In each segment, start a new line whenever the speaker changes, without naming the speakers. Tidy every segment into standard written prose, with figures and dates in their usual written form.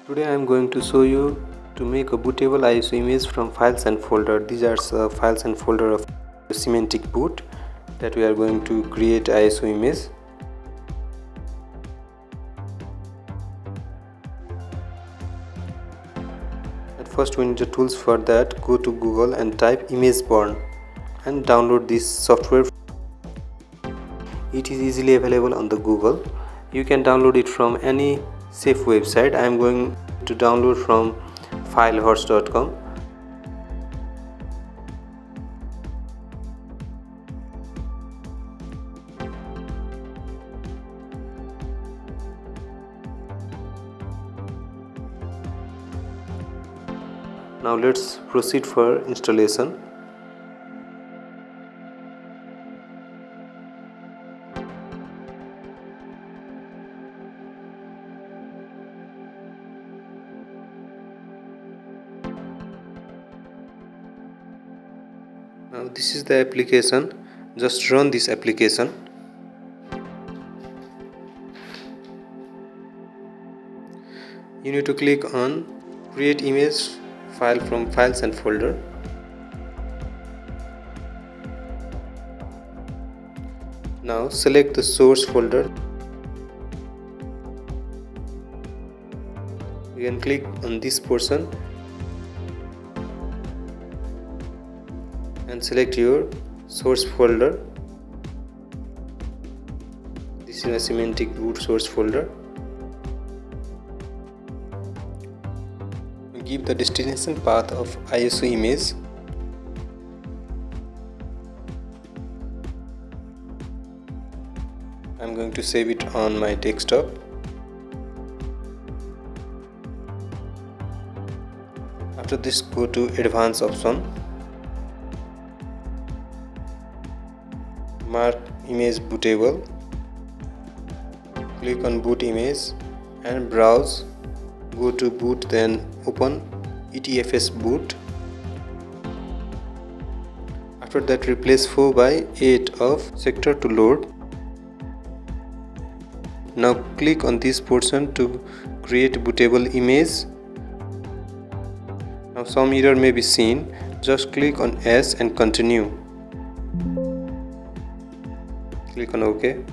Today I am going to show you to make a bootable ISO image from files and folder. These are files and folder of semantic boot that we are going to create ISO image. At first we need the tools for that. Go to Google and type ImageBurn and download this software. It is easily available on the Google. You can download it from any safe website. I am going to download from filehorse.com. Now let's proceed for installation. Now this is the application. Just run this application. You need to click on create image file from files and folder. Now select the source folder. You can click on this portion and select your source folder. This is a semantic boot source folder. Give the destination path of ISO image. I'm going to save it on my desktop. After this, go to advanced option. Mark image bootable. Click on boot image and browse. Go to boot, then open etfs boot. After that, replace 4:8 of sector to load. Now click on this portion to create bootable image. Now some error may be seen. Just click on S and continue. Click on OK.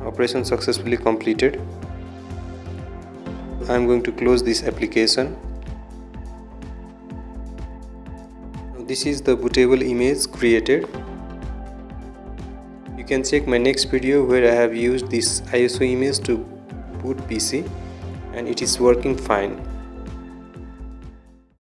Operation successfully completed. I am going to close this application. This is the bootable image created. You can check my next video where I have used this ISO image to boot PC and it is working fine.